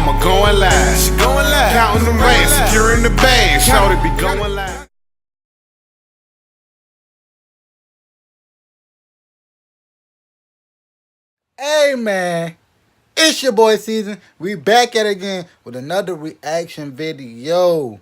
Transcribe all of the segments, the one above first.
mama going live. She going live. Counting the racks, securing the bags. Shorty be going live. Hey man, it's your boy Season. We back at it again with another reaction video.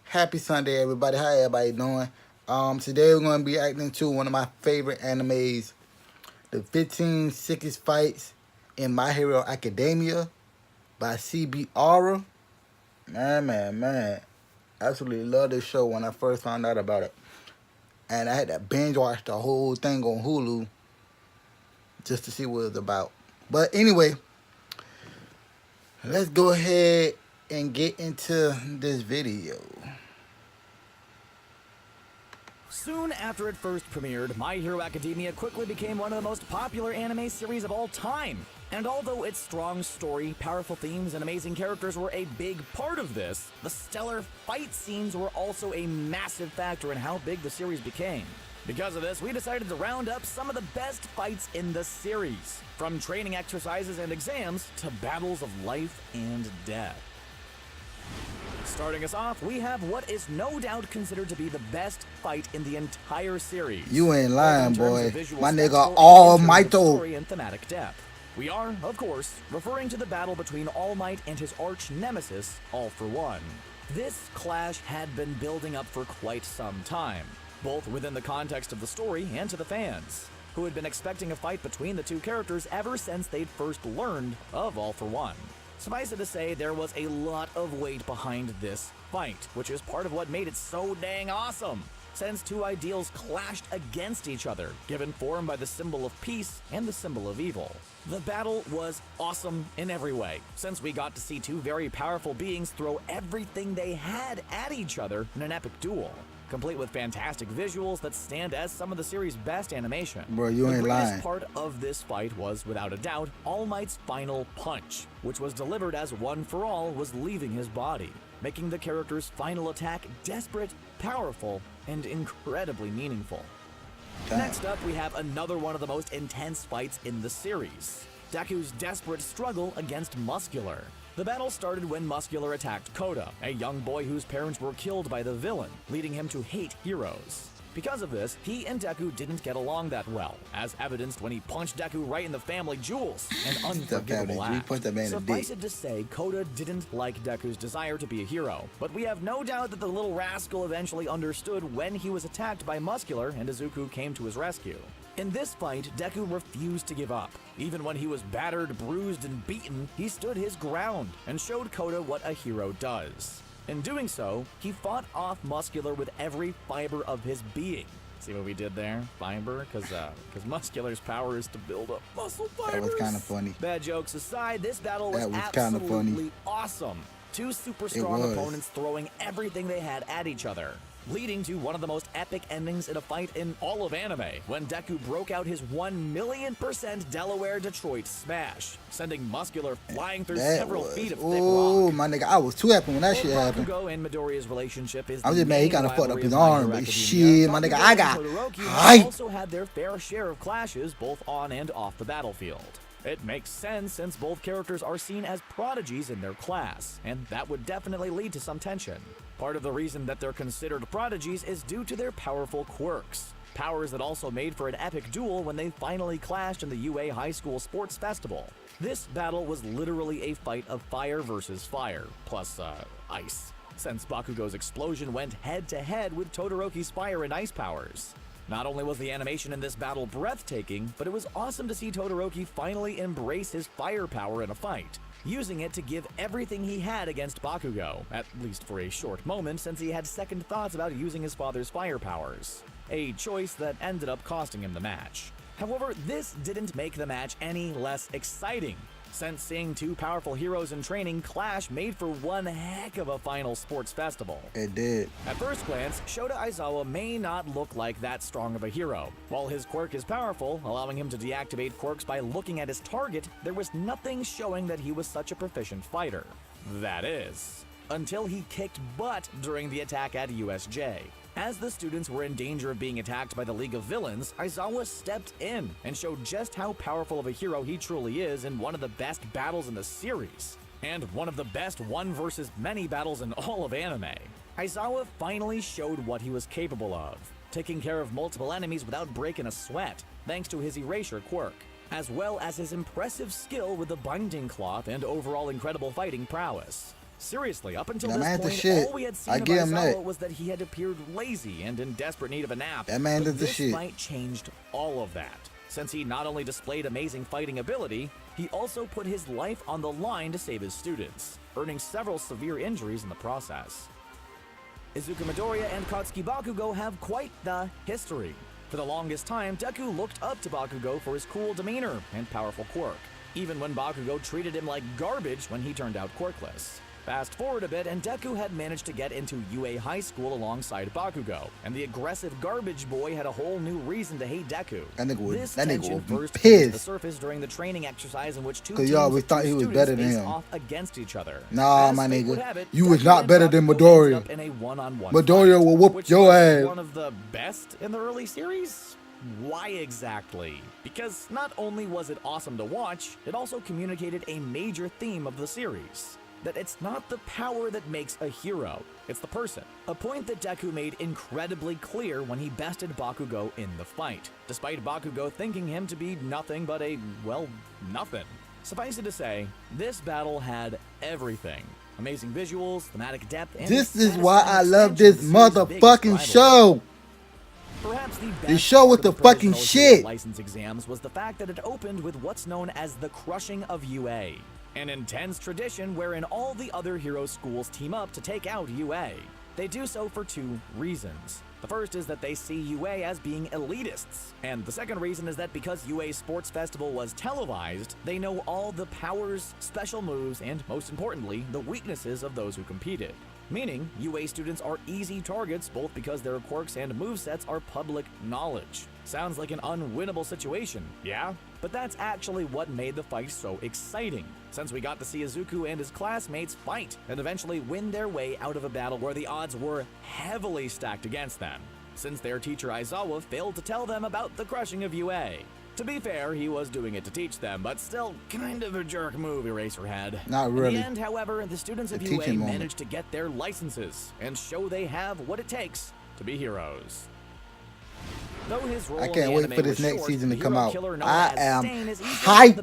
Happy Sunday, everybody. How everybody doing? Today we're gonna be acting to one of my favorite animes, the 15 Sickest Fights in My Hero Academia by CB Aura. Man. Absolutely love this show when I first found out about it. And I had to binge watch the whole thing on Hulu just to see what it was about. But anyway, let's go ahead and get into this video. Soon after it first premiered, My Hero Academia quickly became one of the most popular anime series of all time. And although its strong story, powerful themes, and amazing characters were a big part of this, the stellar fight scenes were also a massive factor in how big the series became. Because of this, we decided to round up some of the best fights in the series, from training exercises and exams to battles of life and death. Starting us off, we have what is no doubt considered to be the best fight in the entire series. You ain't lying, boy. My nigga spectacle All and in terms Might of story and thematic depth. We are, of course, referring to the battle between All Might and his arch nemesis, All For One. This clash had been building up for quite some time, both within the context of the story and to the fans, who had been expecting a fight between the two characters ever since they'd first learned of All For One. Suffice it to say, there was a lot of weight behind this fight, which is part of what made it so dang awesome, since two ideals clashed against each other, given form by the symbol of peace and the symbol of evil. The battle was awesome in every way, since we got to see two very powerful beings throw everything they had at each other in an epic duel, complete with fantastic visuals that stand as some of the series' best animation. Bro, you ain't lying. The lying. greatest part of this fight was, without a doubt, All Might's final punch, which was delivered as One For All was leaving his body, making the character's final attack desperate, powerful, and incredibly meaningful. Damn. Next up, we have another one of the most intense fights in the series, Deku's desperate struggle against Muscular. The battle started when Muscular attacked Koda, a young boy whose parents were killed by the villain, leading him to hate heroes. Because of this, he and Deku didn't get along that well, as evidenced when he punched Deku right in the family jewels, an unforgivable act. Suffice it to say, Koda didn't like Deku's desire to be a hero, but we have no doubt that the little rascal eventually understood when he was attacked by Muscular and Izuku came to his rescue. In this fight, Deku refused to give up. Even when he was battered, bruised, and beaten, he stood his ground and showed Koda what a hero does. In doing so, he fought off Muscular with every fiber of his being. See what we did there? Fiber? Because Muscular's power is to build up muscle fibers. That was kind of funny. Bad jokes aside, this battle was kinda funny. absolutely awesome. Two super strong opponents throwing everything they had at each other, leading to one of the most epic endings in a fight in all of anime, when Deku broke out his 1,000,000% Delaware Detroit smash, sending Muscular flying through several feet of thick rock. Oh, my nigga, I was too happy when that shit happened. Bakugo and Midoriya's relationship is I'm just mad he kind of fucked up his arm, but shit, my nigga, I got hype. Also had their fair share of clashes both on and off the battlefield. It makes sense since both characters are seen as prodigies in their class, and that would definitely lead to some tension. Part of the reason that they're considered prodigies is due to their powerful quirks, powers that also made for an epic duel when they finally clashed in the UA High School Sports Festival. This battle was literally a fight of fire versus fire, plus ice, since Bakugo's explosion went head-to-head with Todoroki's fire and ice powers. Not only was the animation in this battle breathtaking, but it was awesome to see Todoroki finally embrace his firepower in a fight, using it to give everything he had against Bakugo, at least for a short moment since he had second thoughts about using his father's fire powers, a choice that ended up costing him the match. However, this didn't make the match any less exciting, since seeing two powerful heroes in training clash made for one heck of a final sports festival. It did. At first glance, Shota Aizawa may not look like that strong of a hero. While his quirk is powerful, allowing him to deactivate quirks by looking at his target, there was nothing showing that he was such a proficient fighter. That is, until he kicked butt during the attack at USJ. As the students were in danger of being attacked by the League of Villains, Aizawa stepped in and showed just how powerful of a hero he truly is in one of the best battles in the series. and one of the best one versus many battles in all of anime. Aizawa finally showed what he was capable of, taking care of multiple enemies without breaking a sweat, thanks to his erasure quirk, as well as his impressive skill with the binding cloth and overall incredible fighting prowess. Seriously, up until this point, all we had seen of Aizawa was that he had appeared lazy and in desperate need of a nap. That man did the shit. This fight changed all of that, since he not only displayed amazing fighting ability, he also put his life on the line to save his students, earning several severe injuries in the process. Izuku Midoriya and Katsuki Bakugo have quite the history. For the longest time, Deku looked up to Bakugo for his cool demeanor and powerful quirk, even when Bakugo treated him like garbage when he turned out quirkless. Fast forward a bit, and Deku had managed to get into UA High School alongside Bakugo, and the aggressive garbage boy had a whole new reason to hate Deku. This nigga would be to pissed. The surface during the training exercise in which two Cause teams y'all always of thought two he was students better than faced him. off against each other. Nah, As my fate would nigga, have it, you was Deku not and better than Bakugo ended Midoriya. up in a one-on-one Midoriya fight, will whoop which your was ass. one of the best in the early series. Why exactly? Because not only was it awesome to watch, it also communicated a major theme of the series. That it's not the power that makes a hero, it's the person. A point that Deku made incredibly clear when he bested Bakugo in the fight, despite Bakugo thinking him to be nothing but a, well, nothing. Suffice it to say, this battle had everything. Amazing visuals, thematic depth, and this is why I love this motherfucking show. Perhaps the This best show was part the of fucking provisional hero shit. license exams was the fact that it opened with what's known as the crushing of UA, an intense tradition wherein all the other hero schools team up to take out UA. They do so for two reasons. The first is that they see UA as being elitists, and the second reason is that because UA's sports festival was televised, they know all the powers, special moves, and most importantly, the weaknesses of those who competed. Meaning, UA students are easy targets both because their quirks and movesets are public knowledge. Sounds like an unwinnable situation, yeah? But that's actually what made the fight so exciting, since we got to see Izuku and his classmates fight and eventually win their way out of a battle where the odds were heavily stacked against them, since their teacher Aizawa failed to tell them about the crushing of UA. To be fair, he was doing it to teach them, but still kind of a jerk move, Eraserhead. Not really. In the end, however, the students of UA managed to get their licenses and show they have what it takes to be heroes. Though his role I can't wait for this next season to come out. I am hyped.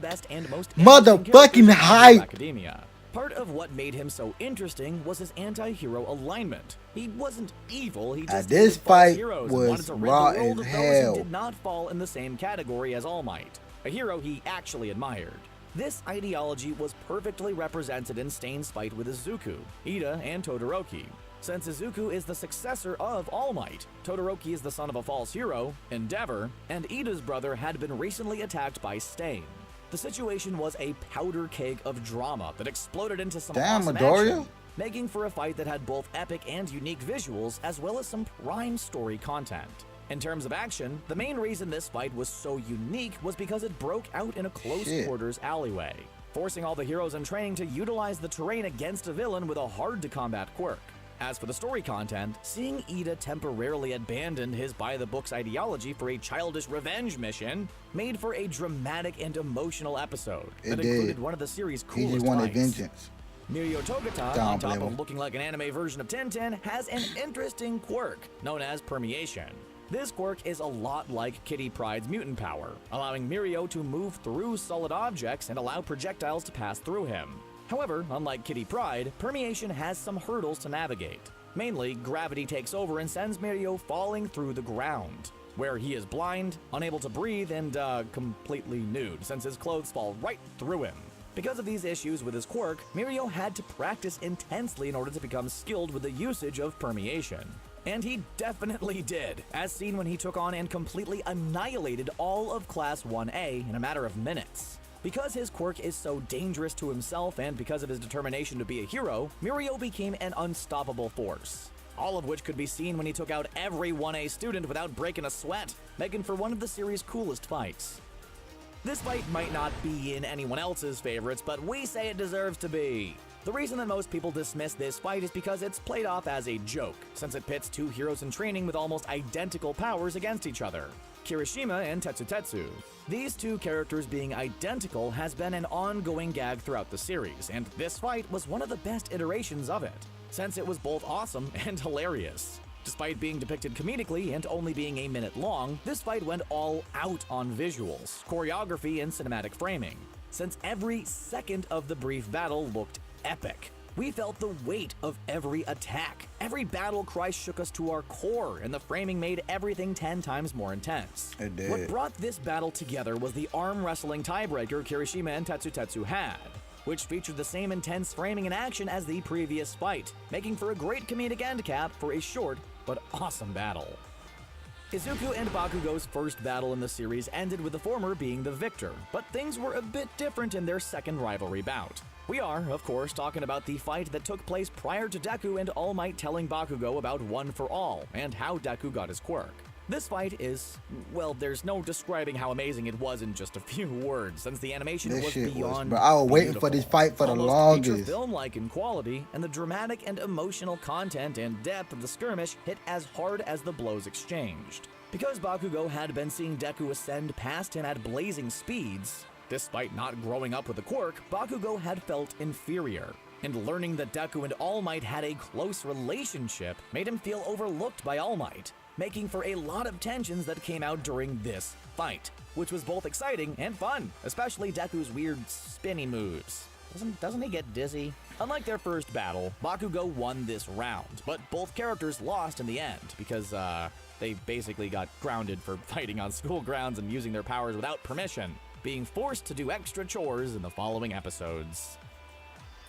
Motherfucking hyped. Academia. Part of what made him so interesting was his anti-hero alignment. He wasn't evil, he just this hated fight heroes was and wanted to rid raw the world as of hell. those who did not fall in the same category as All Might, a hero he actually admired. This ideology was perfectly represented in Stain's fight with Izuku, Ida, and Todoroki. Since Izuku is the successor of All Might, Todoroki is the son of a false hero, Endeavor, and Ida's brother had been recently attacked by Stain. The situation was a powder keg of drama that exploded into some awesome action, making for a fight that had both epic and unique visuals as well as some prime story content. In terms of action, the main reason this fight was so unique was because it broke out in a close-quarters alleyway, forcing all the heroes in training to utilize the terrain against a villain with a hard-to-combat quirk. As for the story content, seeing Ida temporarily abandon his by-the-books ideology for a childish revenge mission made for a dramatic and emotional episode that included one of the series' coolest He just wanted fights. vengeance. Mirio Togata, on top of looking like an anime version of Tintin, has an interesting quirk known as permeation. This quirk is a lot like Kitty Pryde's mutant power, allowing Mirio to move through solid objects and allow projectiles to pass through him. However, unlike Kitty Pryde, permeation has some hurdles to navigate. Mainly, gravity takes over and sends Mirio falling through the ground, where he is blind, unable to breathe, and completely nude, since his clothes fall right through him. Because of these issues with his quirk, Mirio had to practice intensely in order to become skilled with the usage of permeation. And he definitely did, as seen when he took on and completely annihilated all of Class 1A in a matter of minutes. Because his quirk is so dangerous to himself and because of his determination to be a hero, Mirio became an unstoppable force. All of which could be seen when he took out every 1A student without breaking a sweat, making for one of the series' coolest fights. This fight might not be in anyone else's favorites, but we say it deserves to be. The reason that most people dismiss this fight is because it's played off as a joke, since it pits two heroes in training with almost identical powers against each other. Kirishima and Tetsu. These two characters being identical has been an ongoing gag throughout the series, and this fight was one of the best iterations of it, since it was both awesome and hilarious. Despite being depicted comedically and only being a minute long, this fight went all out on visuals, choreography, and cinematic framing, since every second of the brief battle looked epic. We felt the weight of every attack. Every battle cry shook us to our core, and the framing made everything 10 times more intense. It did. What brought this battle together was the arm wrestling tiebreaker Kirishima and Tetsu had, which featured the same intense framing and action as the previous fight, making for a great comedic end cap for a short but awesome battle. Izuku and Bakugo's first battle in the series ended with the former being the victor, but things were a bit different in their second rivalry bout. We are, of course, talking about the fight that took place prior to Deku and All Might telling Bakugo about One for All and how Deku got his quirk. This fight is, well, there's no describing how amazing it was in just a few words, since the animation was beyond bro. I was waiting beautiful. for this fight for the Almost longest. feature film-like in quality, and the dramatic and emotional content and depth of the skirmish hit as hard as the blows exchanged. Because Bakugo had been seeing Deku ascend past him at blazing speeds, despite not growing up with a quirk, Bakugo had felt inferior. And learning that Deku and All Might had a close relationship made him feel overlooked by All Might, making for a lot of tensions that came out during this fight, which was both exciting and fun, especially Deku's weird spinny moves. Doesn't he get dizzy? Unlike their first battle, Bakugo won this round, but both characters lost in the end because, they basically got grounded for fighting on school grounds and using their powers without permission, being forced to do extra chores in the following episodes.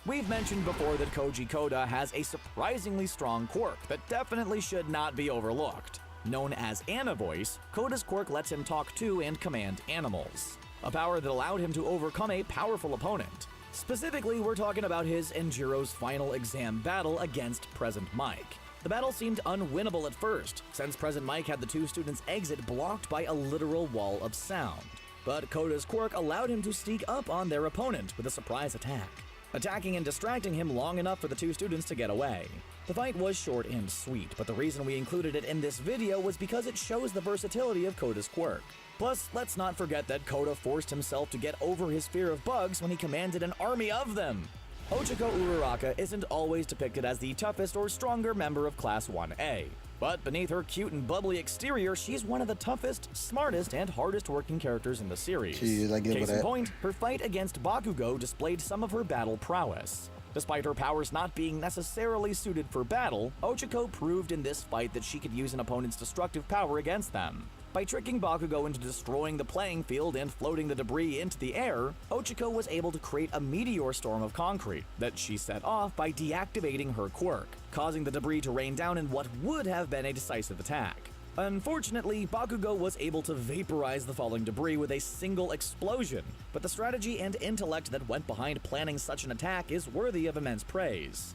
We've mentioned before that Koji Koda has a surprisingly strong quirk that definitely should not be overlooked. Known as Ana Voice, Koda's quirk lets him talk to and command animals, a power that allowed him to overcome a powerful opponent. Specifically, we're talking about his and Jiro's final exam battle against Present Mike. The battle seemed unwinnable at first, since Present Mike had the two students' exit blocked by a literal wall of sound. But Koda's quirk allowed him to sneak up on their opponent with a surprise attack, attacking and distracting him long enough for the two students to get away. The fight was short and sweet, but the reason we included it in this video was because it shows the versatility of Koda's quirk. Plus, let's not forget that Koda forced himself to get over his fear of bugs when he commanded an army of them. Ochako Uraraka isn't always depicted as the toughest or stronger member of Class 1A, but beneath her cute and bubbly exterior, she's one of the toughest, smartest, and hardest working characters in the series. Case in point, her fight against Bakugo displayed some of her battle prowess. Despite her powers not being necessarily suited for battle, Ochako proved in this fight that she could use an opponent's destructive power against them. By tricking Bakugo into destroying the playing field and floating the debris into the air, Ochako was able to create a meteor storm of concrete that she set off by deactivating her quirk, causing the debris to rain down in what would have been a decisive attack. Unfortunately, Bakugo was able to vaporize the falling debris with a single explosion, but the strategy and intellect that went behind planning such an attack is worthy of immense praise.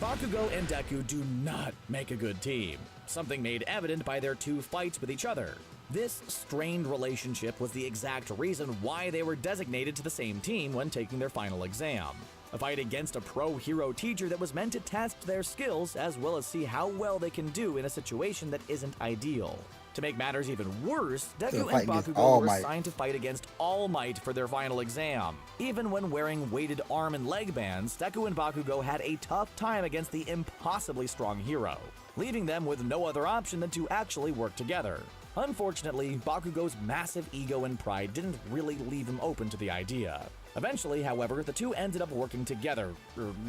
Bakugo and Deku do not make a good team, something made evident by their two fights with each other. This strained relationship was the exact reason why they were designated to the same team when taking their final exam. A fight against a pro-hero teacher that was meant to test their skills as well as see how well they can do in a situation that isn't ideal. To make matters even worse, Deku and Bakugo were assigned to fight against All Might for their final exam. Even when wearing weighted arm and leg bands, Deku and Bakugo had a tough time against the impossibly strong hero, leaving them with no other option than to actually work together. Unfortunately, Bakugo's massive ego and pride didn't really leave him open to the idea. Eventually, however, the two ended up working together,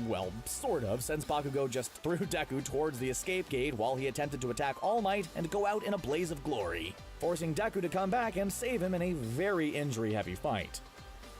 well, sort of, since Bakugo just threw Deku towards the escape gate while he attempted to attack All Might and go out in a blaze of glory, forcing Deku to come back and save him in a very injury-heavy fight.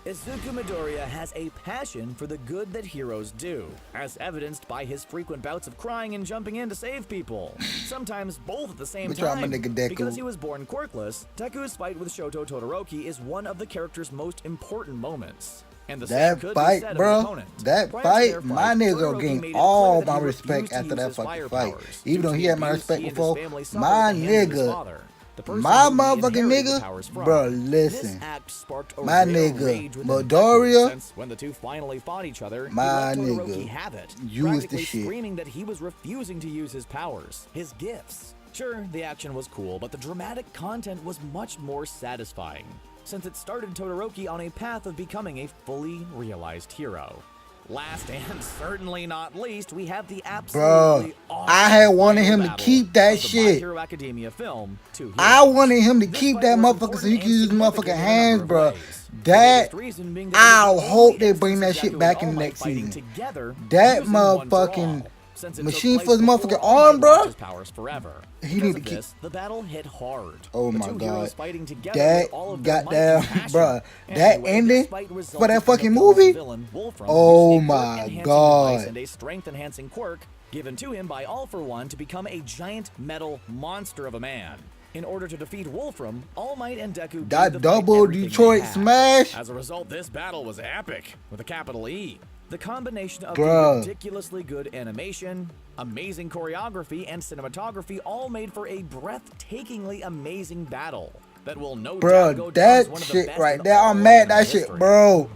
Izuku Midoriya has a passion for the good that heroes do, as evidenced by his frequent bouts of crying and jumping in to save people, sometimes both at the same time. Because he was born quirkless, Deku's fight with Shoto Todoroki is one of the character's most important moments. And the that fight, bro, that fight, my nigga gained all my respect after that fucking fight. Even though he had my respect before, my nigga, my motherfucking nigga, bro, listen, my nigga, Midoriya, when the two finally fought each other, my he let nigga, have it, use the shit, screaming that he was refusing to use his powers, his gifts. Sure, the action was cool, but the dramatic content was much more satisfying, since it started Todoroki on a path of becoming a fully realized hero. Last and certainly not least, we have the absolutely awesome I had wanted him to battle keep that of the My shit. Hero Academia film, Two I Heroes. wanted him to This keep fight that was motherfucker so he important could use his and motherfucking significant in a hands, number of bro. ways. The That biggest reason being that I it was the hope only they bring instance that shit of back Deku in and the All next Might fighting season. together That using one brawl, motherfucking since it machine took for his place motherfucking before All Might arm, bro. lost his powers forever. He Because need of to keep. this, the battle hit hard. Oh The my two god, heroes fighting together that with all of their might goddamn, and passion. bruh, And that anyway, ending this fight for resulted that in the fucking film's movie. villain, Wolfram, Oh using a my quirk-enhancing god. device and a strength-enhancing quirk given to him by All for One to become a giant metal monster of a man. In order to defeat Wolfram, All Might and Deku That gave the fight double everything they Detroit had. smash. As a result, this battle was epic, with a capital E. The combination of Bruh. the ridiculously good animation, amazing choreography, and cinematography all made for a breathtakingly amazing battle that will no doubt go Bro, down as that one of the shit best right in there, all I'm mad of that shit, history. bro.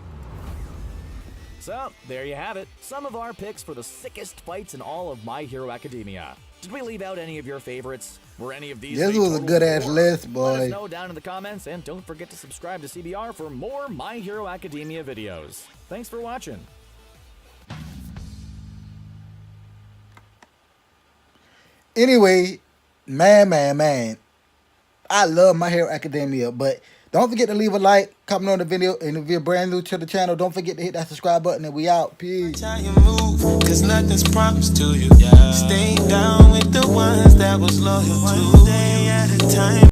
So, there you have it. Some of our picks for the sickest fights in all of My Hero Academia. Did we leave out any of your favorites? Were any of these This a was a total good ass bore? list, Let boy. us know down in the comments, and don't forget to subscribe to CBR for more My Hero Academia videos. Thanks for watching. Anyway, man, I love My Hero Academia, but don't forget to leave a like, comment on the video, and if you're brand new to the channel, don't forget to hit that subscribe button, and we out. Peace. How you move, cause nothing's promised to you. Stay down with the ones that was loyal to you. One day at a time.